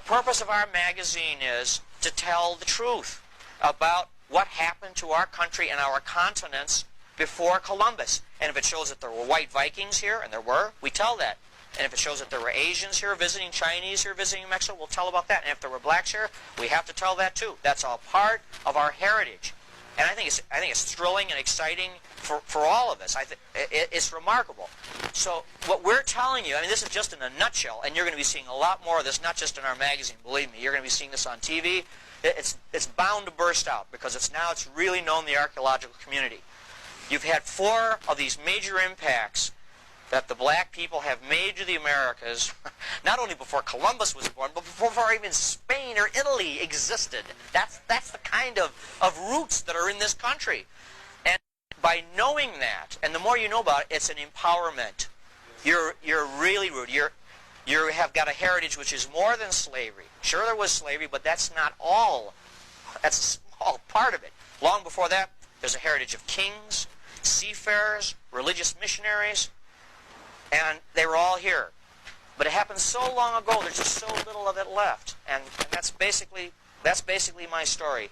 purpose of our magazine is to tell the truth about what happened to our country and our continents before Columbus. And if it shows that there were white Vikings here, and there were, we tell that. And if it shows that there were Asians here visiting, Chinese here visiting Mexico, we'll tell about that. And if there were blacks here, we have to tell that too. That's all part of our heritage. And I think it's thrilling and exciting for all of us. It's remarkable. So what we're telling you, I mean, this is just in a nutshell, and you're going to be seeing a lot more of this, not just in our magazine, believe me. You're going to be seeing this on TV. It's bound to burst out because it's really known in the archaeological community. You've had 4 of these major impacts that the black people have made to the Americas, not only before Columbus was born, but before even Spain or Italy existed. That's the kind of roots that are in this country. And by knowing that, and the more you know about it, it's an empowerment. You're really rooted. You have got a heritage which is more than slavery. Sure, there was slavery, but that's not all. That's a small part of it. Long before that, there's a heritage of kings, seafarers, religious missionaries, and they were all here. But it happened so long ago, there's just so little of it left. And that's basically my story.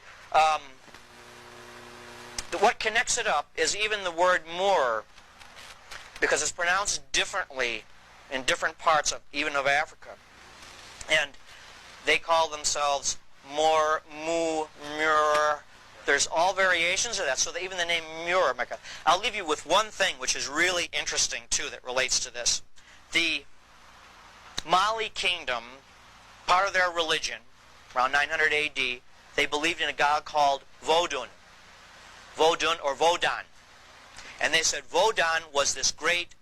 What connects it up is even the word Moor, because it's pronounced differently in different parts of Africa. And they call themselves Moor, Mu, Mur. There's all variations of that, so that even the name Muir. I'll leave you with one thing which is really interesting, too, that relates to this. The Mali kingdom, part of their religion, around 900 A.D., they believed in a god called Vodun. Vodun or Vodan. And they said Vodan was this great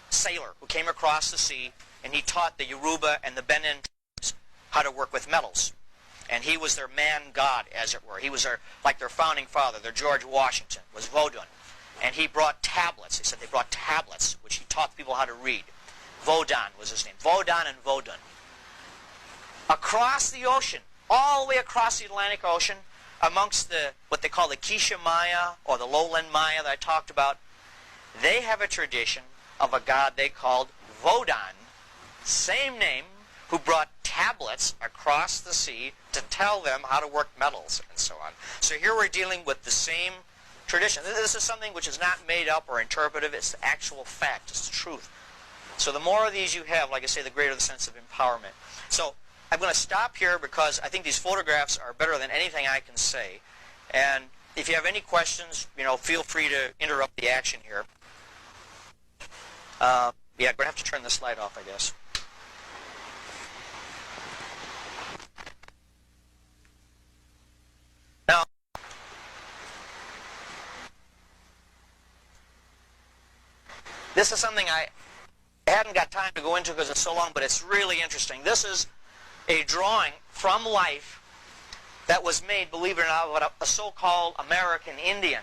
sailor who came across the sea, and he taught the Yoruba and the Benin tribes how to work with metals. And he was their man-god, as it were. He was like their founding father, their George Washington, was Vodun. And he brought tablets. He said they brought tablets, which he taught people how to read. Vodan was his name. Vodan and Vodun. Across the ocean, all the way across the Atlantic Ocean, amongst what they call the Quiché Maya, or the lowland Maya that I talked about, they have a tradition of a god they called Vodan, same name, who brought tablets across the sea to tell them how to work metals and so on. So here we're dealing with the same tradition. This is something which is not made up or interpretive. It's the actual fact. It's the truth. So the more of these you have, like I say, the greater the sense of empowerment. So I'm going to stop here because I think these photographs are better than anything I can say. And if you have any questions, feel free to interrupt the action here. Yeah, I'm going to have to turn the slide off, I guess. Now, this is something I hadn't got time to go into because it's so long, but it's really interesting. This is a drawing from life that was made, believe it or not, by a so-called American Indian.